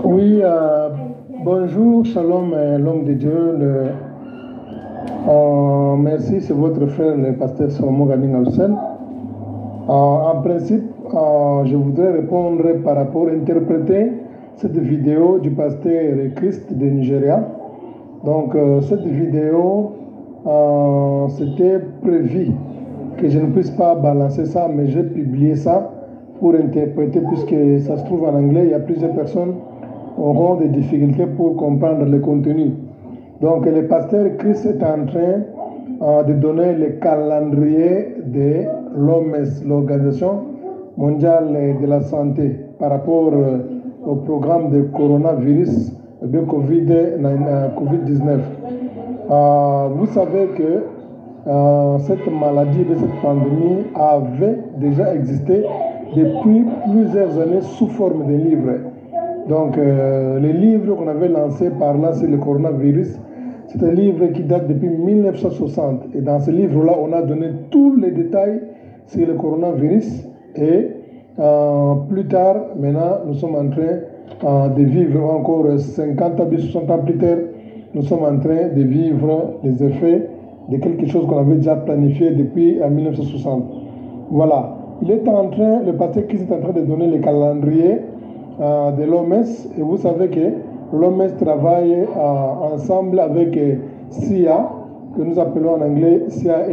Oui, bonjour, shalom, l'homme de Dieu. Merci, c'est votre frère, le pasteur Solomon Gani Ngalsen. En principe, je voudrais répondre par rapport à interpréter cette vidéo du pasteur Christ de Nigeria. Donc, cette vidéo, c'était prévu que je ne puisse pas balancer ça, mais j'ai publié ça pour interpréter, puisque ça se trouve en anglais, il y a plusieurs personnes auront des difficultés pour comprendre le contenu. Donc, le pasteur Christ est en train de donner le calendrier de l'OMS, l'Organisation mondiale de la santé, par rapport au programme de coronavirus de COVID-19. Vous savez que cette maladie, cette pandémie avait déjà existé depuis plusieurs années sous forme de livres. Donc, les livres qu'on avait lancés par là sur le coronavirus, c'est un livre qui date depuis 1960. Et dans ce livre-là, on a donné tous les détails sur le coronavirus. Et plus tard, maintenant, nous sommes en train de vivre encore 50 à 60 ans plus tard, nous sommes en train de vivre les effets de quelque chose qu'on avait déjà planifié depuis 1960. Voilà. Il est en train, le pasteur Christ est en train de donner le calendrier de l'OMS. Et vous savez que l'OMS travaille ensemble avec CIA, que nous appelons en anglais CIA.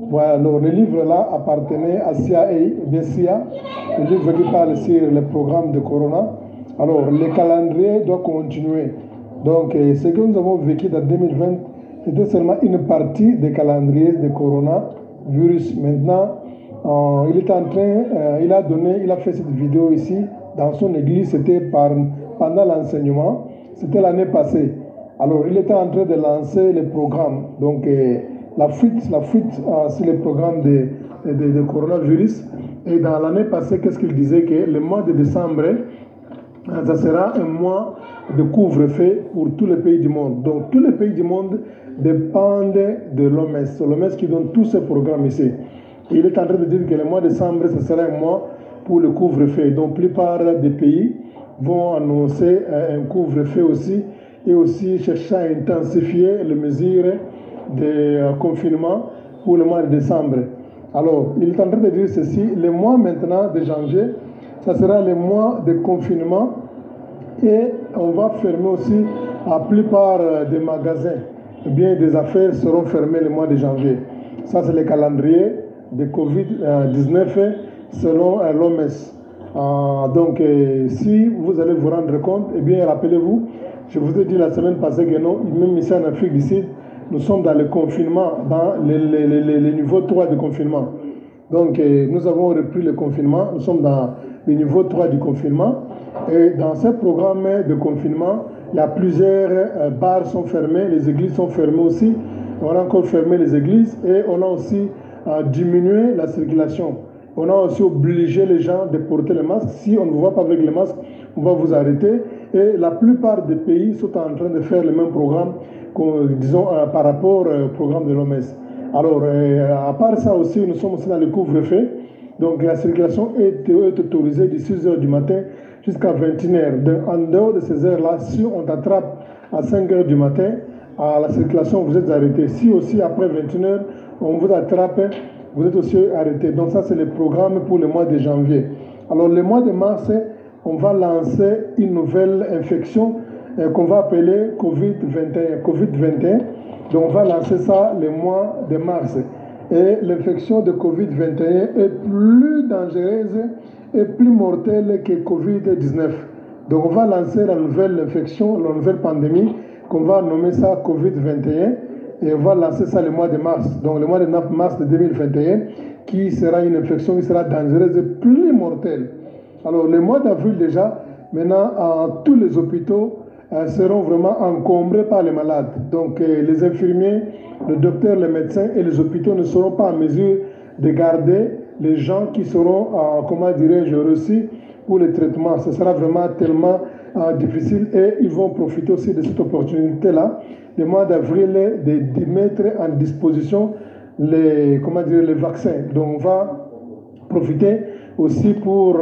Voilà, alors le livre-là appartenait à CIA, bien CIA, le livre qui parle sur le programme de Corona. Alors, le calendrier doit continuer. Donc, ce que nous avons vécu dans 2020, c'était seulement une partie des calendriers de coronavirus. Maintenant, il est en train, il a fait cette vidéo ici dans son église, c'était pendant l'enseignement, c'était l'année passée. Alors, il était en train de lancer le programme. Donc, la fuite sur le programme de coronavirus. Et dans l'année passée, qu'est-ce qu'il disait? Que le mois de décembre, ça sera un mois de couvre-feu pour tous les pays du monde. Donc, tous les pays du monde dépendent de l'OMS. L'OMS qui donne tous ces programmes ici. Et il est en train de dire que le mois de décembre, ce sera un mois pour le couvre-feu. Donc, la plupart des pays vont annoncer un couvre-feu aussi et aussi chercher à intensifier les mesures de confinement pour le mois de décembre. Alors, il est en train de dire ceci, le mois maintenant de janvier, ça sera le mois de confinement et on va fermer aussi la plupart des magasins. Bien, des affaires seront fermées le mois de janvier. Ça, c'est le calendrier de COVID-19 selon l'OMS. Donc, si vous allez vous rendre compte, eh bien, rappelez-vous, je vous ai dit la semaine passée que non, même ici en Afrique du Sud, nous sommes dans le confinement, dans le niveau 3 du confinement. Donc, nous avons repris le confinement, nous sommes dans le niveau 3 du confinement. Et dans ce programme de confinement, il y a plusieurs bars sont fermés, les églises sont fermées aussi. On a encore fermé les églises et on a aussi diminué la circulation. On a aussi obligé les gens de porter le masque. Si on ne vous voit pas avec le masque, on va vous arrêter. Et la plupart des pays sont en train de faire le même programme, disons, par rapport au programme de l'OMS. Alors, à part ça aussi, nous sommes aussi dans le couvre-feu. Donc, la circulation est autorisée de 6 h du matin jusqu'à 21 h. En dehors de ces heures-là, si on t'attrape à 5 h du matin, à la circulation, vous êtes arrêté. Si aussi après 21 h, on vous attrape, vous êtes aussi arrêté. Donc ça, c'est le programme pour le mois de janvier. Alors, le mois de mars, on va lancer une nouvelle infection qu'on va appeler COVID-21. Donc, on va lancer ça le mois de mars. Et l'infection de COVID-21 est plus dangereuse et plus mortelle que COVID-19. Donc, on va lancer la nouvelle infection, la nouvelle pandémie, qu'on va nommer ça COVID-21. Et on va lancer ça le mois de mars. Donc, le mois de mars de 2021, qui sera une infection qui sera dangereuse et plus mortelle. Alors, le mois d'avril déjà, maintenant, tous les hôpitaux seront vraiment encombrés par les malades. Donc, les infirmiers, le docteur, les médecins et les hôpitaux ne seront pas en mesure de garder les gens qui seront, comment dirais-je, reçus pour le traitement. Ce sera vraiment tellement difficile et ils vont profiter aussi de cette opportunité-là, le mois d'avril, de mettre en disposition les vaccins. Donc, on va profiter aussi pour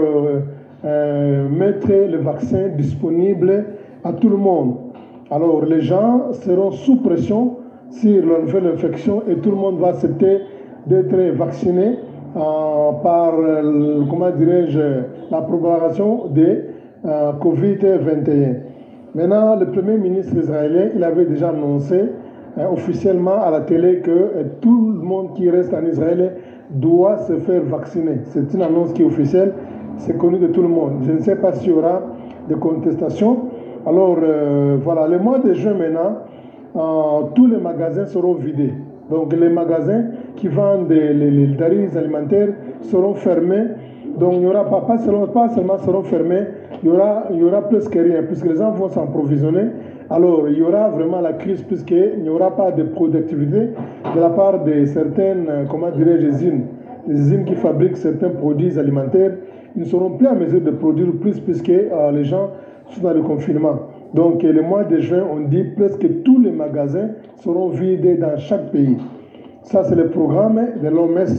mettre le vaccin disponible à tout le monde. Alors les gens seront sous pression sur la nouvelle infection et tout le monde va accepter d'être vacciné par, comment dirais-je, la propagation de Covid-21. Maintenant, le Premier ministre israélien, il avait déjà annoncé officiellement à la télé que tout le monde qui reste en Israël doit se faire vacciner. C'est une annonce qui est officielle, c'est connu de tout le monde. Je ne sais pas s'il y aura des contestations. Alors, voilà, le mois de juin maintenant, tous les magasins seront vidés. Donc, les magasins qui vendent les denrées alimentaires seront fermés. Donc, il n'y aura pas seulement seront fermés, il y aura presque rien, puisque les gens vont s'approvisionner. Alors, il y aura vraiment la crise, puisqu'il n'y aura pas de productivité de la part de certaines, comment dirais-je, les usines qui fabriquent certains produits alimentaires. Ils ne seront plus en mesure de produire plus, puisque les gens sont dans le confinement. Donc, le mois de juin, on dit presque tous les magasins seront vidés dans chaque pays. Ça, c'est le programme de l'OMS.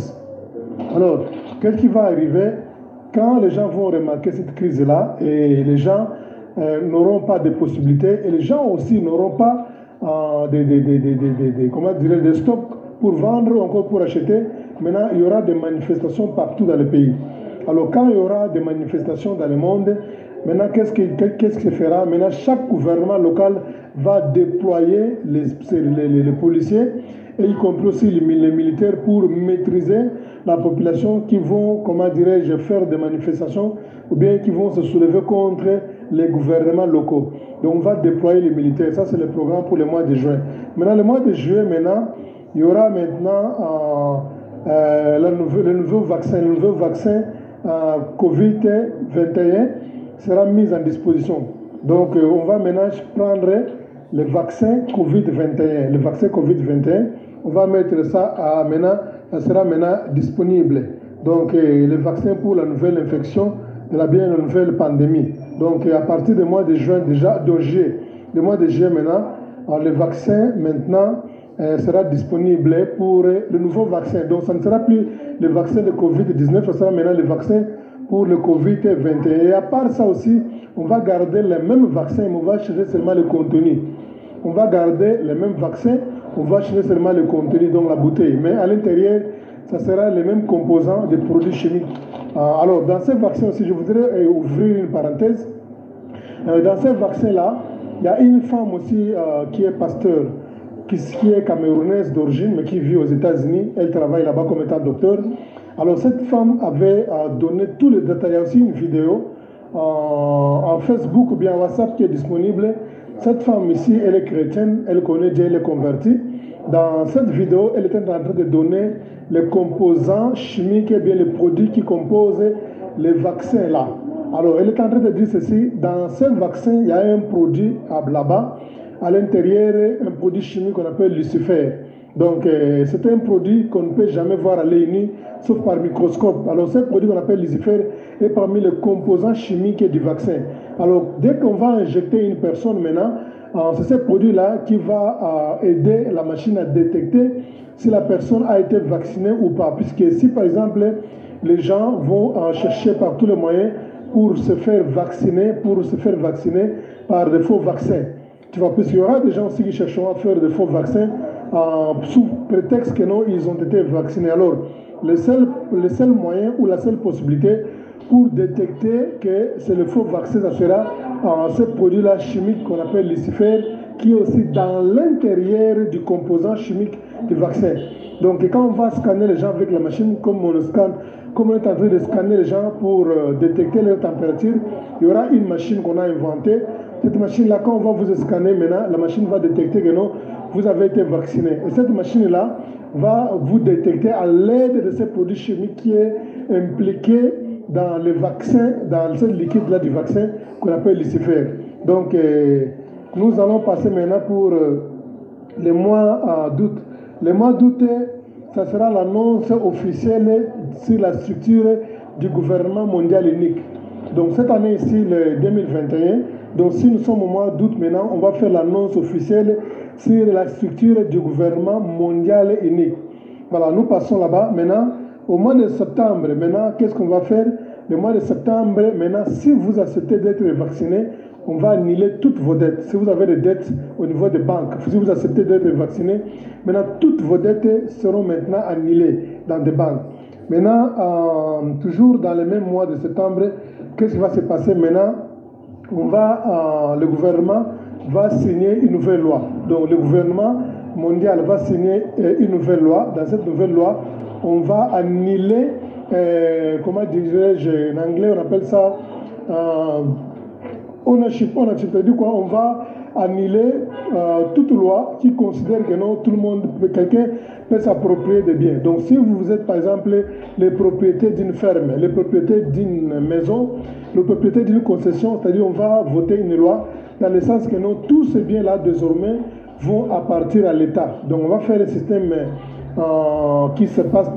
Alors, qu'est-ce qui va arriver quand les gens vont remarquer cette crise-là et les gens n'auront pas de possibilités et les gens aussi n'auront pas des stocks pour vendre, encore pour acheter. Maintenant, il y aura des manifestations partout dans le pays. Alors, quand il y aura des manifestations dans le monde, maintenant, qu'est-ce qui se fera? Maintenant, chaque gouvernement local va déployer les policiers, et y compris aussi les militaires, pour maîtriser la population qui vont, comment dirais-je, faire des manifestations ou bien qui vont se soulever contre les gouvernements locaux. Donc, on va déployer les militaires. Ça, c'est le programme pour le mois de juin. Maintenant, le mois de juillet, maintenant, il y aura maintenant le nouveau vaccin Covid-21 sera mis en disposition. Donc, on va maintenant prendre le vaccin Covid-21. Le vaccin Covid-21, on va mettre ça ça sera maintenant disponible. Donc, le vaccin pour la nouvelle infection de la nouvelle pandémie. Donc, à partir du mois de juin, le mois de juillet maintenant, le vaccin maintenant sera disponible pour le nouveau vaccin. Donc, ça ne sera plus le vaccin de Covid-19, ça sera maintenant le vaccin pour le Covid-21. Et à part ça aussi, on va garder les mêmes vaccins, mais on va changer seulement le contenu. On va garder les mêmes vaccins, on va changer seulement le contenu dans la bouteille. Mais à l'intérieur, ça sera les mêmes composants des produits chimiques. Alors, dans ces vaccins aussi, je voudrais ouvrir une parenthèse. Dans ces vaccins-là, il y a une femme aussi qui est pasteur, qui est camerounaise d'origine, mais qui vit aux États-Unis. Elle travaille là-bas comme étant docteur. Alors, cette femme avait donné tous les détails. Il y a aussi une vidéo en Facebook ou bien WhatsApp qui est disponible. Cette femme ici, elle est chrétienne, elle connaît Dieu, elle est convertie. Dans cette vidéo, elle était en train de donner les composants chimiques et bien les produits qui composent les vaccins là. Alors, elle est en train de dire ceci, dans ce vaccin, il y a un produit là-bas, à l'intérieur, un produit chimique qu'on appelle Lucifer. Donc, c'est un produit qu'on ne peut jamais voir à l'œil nu, sauf par microscope. Alors, ce produit qu'on appelle Lucifer est parmi les composants chimiques du vaccin. Alors, dès qu'on va injecter une personne maintenant, c'est ce produit-là qui va aider la machine à détecter si la personne a été vaccinée ou pas. Puisque si, par exemple, les gens vont chercher par tous les moyens pour se faire vacciner par des faux vaccins. Tu vois, puisqu'il y aura des gens aussi qui chercheront à faire des faux vaccins sous prétexte que non, ils ont été vaccinés. Alors, le seul moyen ou la seule possibilité pour détecter que c'est le faux vaccin, ça sera ce produit-là chimique qu'on appelle Lucifer, qui est aussi dans l'intérieur du composant chimique du vaccin. Donc, quand on va scanner les gens avec la machine, comme on est en train de scanner les gens pour détecter leur température, il y aura une machine qu'on a inventée. Cette machine-là, quand on va vous scanner maintenant, la machine va détecter que non, vous avez été vacciné. Et cette machine-là va vous détecter à l'aide de ce produit chimique qui est impliqué dans le vaccin, dans ce liquide-là du vaccin qu'on appelle Lucifer. Donc, nous allons passer maintenant pour le mois d'août. Le mois d'août, ça sera l'annonce officielle sur la structure du gouvernement mondial unique. Donc, cette année ici, le 2021, donc si nous sommes au mois d'août maintenant, on va faire l'annonce officielle sur la structure du gouvernement mondial unique. Voilà, nous passons là-bas. Maintenant, au mois de septembre, maintenant, qu'est-ce qu'on va faire? le mois de septembre, maintenant, si vous acceptez d'être vacciné, on va annuler toutes vos dettes. Si vous avez des dettes au niveau des banques, si vous acceptez d'être vacciné, maintenant, toutes vos dettes seront maintenant annulées dans des banques. Maintenant, toujours dans le même mois de septembre, qu'est-ce qui va se passer maintenant? Le gouvernement va signer une nouvelle loi. Donc, le gouvernement mondial va signer une nouvelle loi. Dans cette nouvelle loi, on va annuler, comment dirais-je, en anglais, on appelle ça ownership, c'est-à-dire quoi? On va annuler toute loi qui considère que non, tout le monde, quelqu'un peut s'approprier des biens. Donc si vous êtes par exemple les propriétaires d'une ferme, les propriétaires d'une maison, les propriétaires d'une concession, c'est-à-dire on va voter une loi dans le sens que non, tous ces biens-là désormais vont appartenir à l'État. Donc on va faire un système qui se passe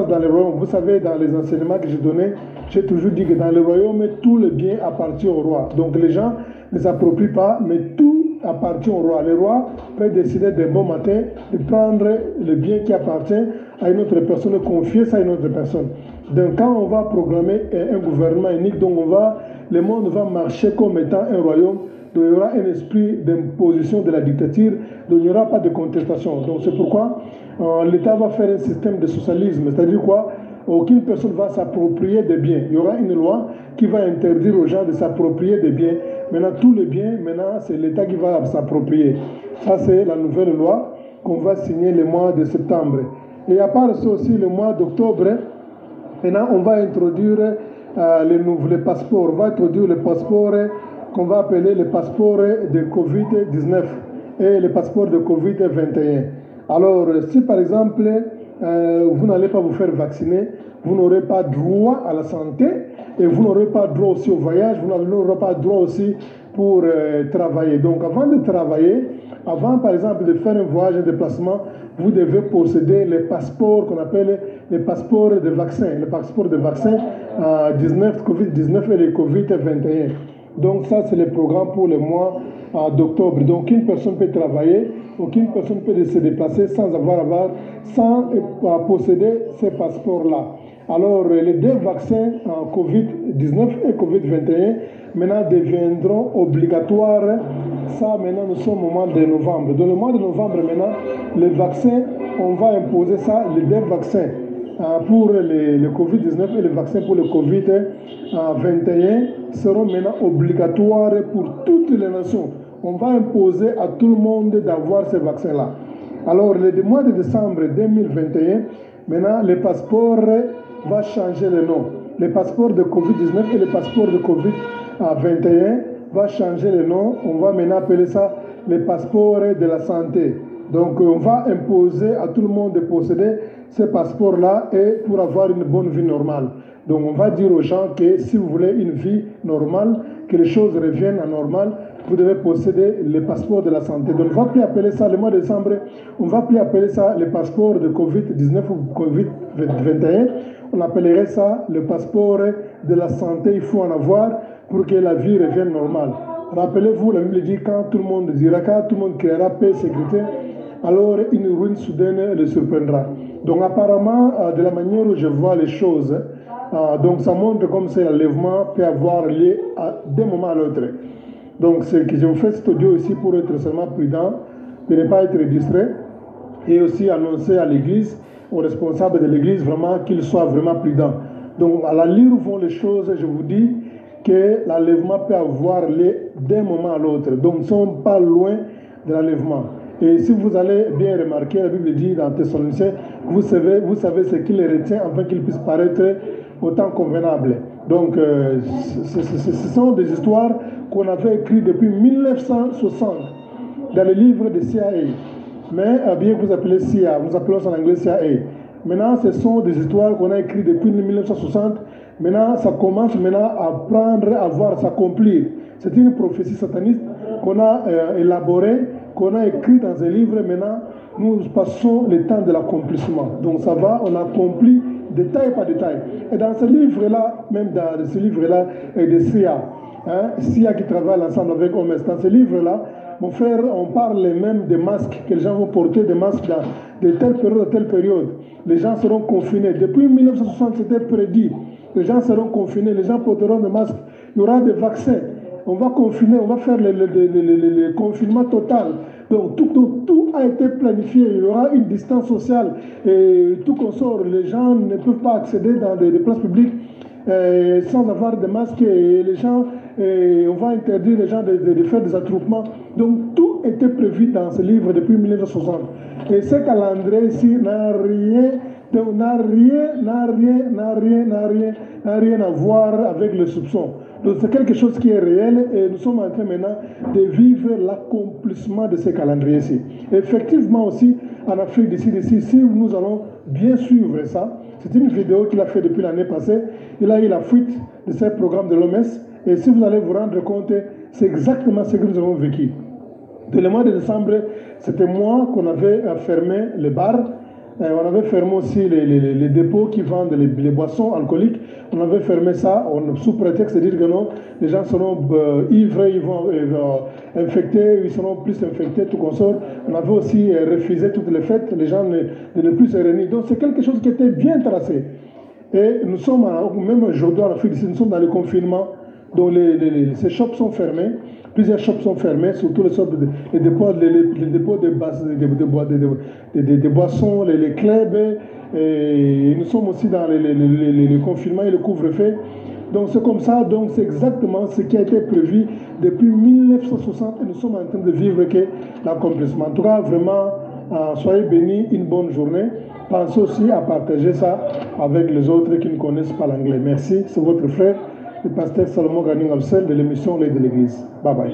dans les royaumes. Vous savez, dans les enseignements que j'ai donnés, j'ai toujours dit que dans le royaume, tout le bien appartient au roi. Donc les gens ne s'approprient pas, mais tout appartient au roi. Le roi peut décider d'un bon matin de prendre le bien qui appartient à une autre personne, de confier ça à une autre personne. Donc quand on va programmer un gouvernement unique, donc le monde va marcher comme étant un royaume. Donc il y aura un esprit d'imposition de la dictature, donc il n'y aura pas de contestation. Donc c'est pourquoi l'État va faire un système de socialisme, c'est-à-dire quoi? Aucune personne va s'approprier des biens. Il y aura une loi qui va interdire aux gens de s'approprier des biens. Maintenant, tous les biens, maintenant, c'est l'État qui va s'approprier. Ça, c'est la nouvelle loi qu'on va signer le mois de septembre. Et à part ça aussi, le mois d'octobre, maintenant, on va introduire les passeports. On va introduire les passeports qu'on va appeler les passeports de Covid-19 et les passeports de Covid-21. Alors, si par exemple, vous n'allez pas vous faire vacciner, vous n'aurez pas droit à la santé et vous n'aurez pas droit aussi au voyage, vous n'aurez pas droit aussi pour travailler. Donc, avant de travailler, avant par exemple de faire un voyage, un déplacement, vous devez posséder les passeports qu'on appelle les passeports de vaccin, les passeports de vaccin Covid-19 et les Covid-21. Donc ça, c'est le programme pour le mois d'octobre. Donc, aucune personne peut travailler, aucune personne peut se déplacer sans posséder ces passeports-là. Alors, les deux vaccins Covid-19 et Covid-21 maintenant deviendront obligatoires. Ça, maintenant, nous sommes au mois de novembre. Dans le mois de novembre, maintenant, les vaccins, on va imposer ça, les deux vaccins pour le Covid-19 et les vaccins pour le Covid-21 seront maintenant obligatoires pour toutes les nations. On va imposer à tout le monde d'avoir ces vaccins-là. Alors, le mois de décembre 2021, maintenant, les passeports vont changer le nom. Les passeports de Covid-19 et les passeports de Covid-21 vont changer le nom. On va maintenant appeler ça les passeports de la santé. Donc, on va imposer à tout le monde de posséder ces passeports-là et pour avoir une bonne vie normale. Donc, on va dire aux gens que si vous voulez une vie normale, que les choses reviennent à normal, vous devez posséder les passeports de la santé. Donc, on ne va plus appeler ça, le mois de décembre, on ne va plus appeler ça les passeports de Covid-19 ou Covid-21. On appellerait ça le passeport de la santé. Il faut en avoir pour que la vie revienne normale. Rappelez-vous, la Bible dit quand tout le monde dira, quand tout le monde créera paix et sécurité, alors une ruine soudaine le surprendra. Donc apparemment, de la manière où je vois les choses, donc ça montre comme c'est l'enlèvement peut avoir lieu d'un moment à l'autre. Donc c'est que je vous fais cet audio ici pour être seulement prudent, de ne pas être distrait, et aussi annoncer à l'Église, aux responsables de l'Église, vraiment qu'ils soient vraiment prudents. Donc à la lire où vont les choses, je vous dis que l'enlèvement peut avoir lieu d'un moment à l'autre. Donc nous ne sommes pas loin de l'enlèvement. Et si vous allez bien remarquer, la Bible dit dans Thessaloniciens, vous savez ce qui les retient afin qu'ils puissent paraître au temps convenable. Donc, ce sont des histoires qu'on avait écrites depuis 1960 dans le livre de CIA. Mais bien que vous appelez CIA, nous appelons ça en anglais CIA. Maintenant, ce sont des histoires qu'on a écrites depuis 1960. Maintenant, ça commence maintenant à prendre, à voir s'accomplir. C'est une prophétie sataniste qu'on a élaborée, qu'on a écrite dans un livre. Maintenant, nous passons le temps de l'accomplissement. Donc ça va, on accomplit détail par détail. Et dans ce livre-là, même dans ce livre-là de CIA, CIA qui travaille ensemble avec OMS, dans ce livre-là, mon frère, on parle même des masques, que les gens vont porter des masques de telle période à telle période. Les gens seront confinés. Depuis 1960, c'était prédit les gens seront confinés, les gens porteront des masques, il y aura des vaccins. On va confiner, on va faire le confinement total. Donc tout a été planifié, il y aura une distance sociale et tout consort. Les gens ne peuvent pas accéder dans des places publiques sans avoir de masques et les gens, on va interdire les gens de faire des attroupements. Donc tout était prévu dans ce livre depuis 1960. Et ce calendrier ici n'a rien à voir avec le soupçon. Donc c'est quelque chose qui est réel et nous sommes en train maintenant de vivre l'accomplissement de ce calendrier-ci. Effectivement aussi, en Afrique d'ici, si nous allons bien suivre ça, c'est une vidéo qu'il a fait depuis l'année passée. Il a eu la fuite de ce programme de l'OMS et si vous allez vous rendre compte, c'est exactement ce que nous avons vécu. Dans le mois de décembre, c'était moi qu'on avait fermé les bars. On avait fermé aussi les dépôts qui vendent les boissons alcooliques. On avait fermé ça sous prétexte de dire que non, les gens seront ivres, ils vont infectés, ils seront plus infectés, tout consort. On avait aussi refusé toutes les fêtes, les gens ne plus se réunir. Donc c'est quelque chose qui était bien tracé. Et nous sommes, même aujourd'hui en Afrique, nous sommes dans le confinement, donc ces shops sont fermés. Plusieurs shops sont fermés, surtout les dépôts de boissons, les clubs. Et nous sommes aussi dans le confinement et le couvre-feu. Donc c'est comme ça, donc c'est exactement ce qui a été prévu depuis 1960 et nous sommes en train de vivre l'accomplissement. En tout cas, vraiment, soyez bénis, une bonne journée. Pensez aussi à partager ça avec les autres qui ne connaissent pas l'anglais. Merci, c'est votre frère, le pasteur Salomon Gani Ngabsel de l'émission L'œil de l'Église. Bye bye.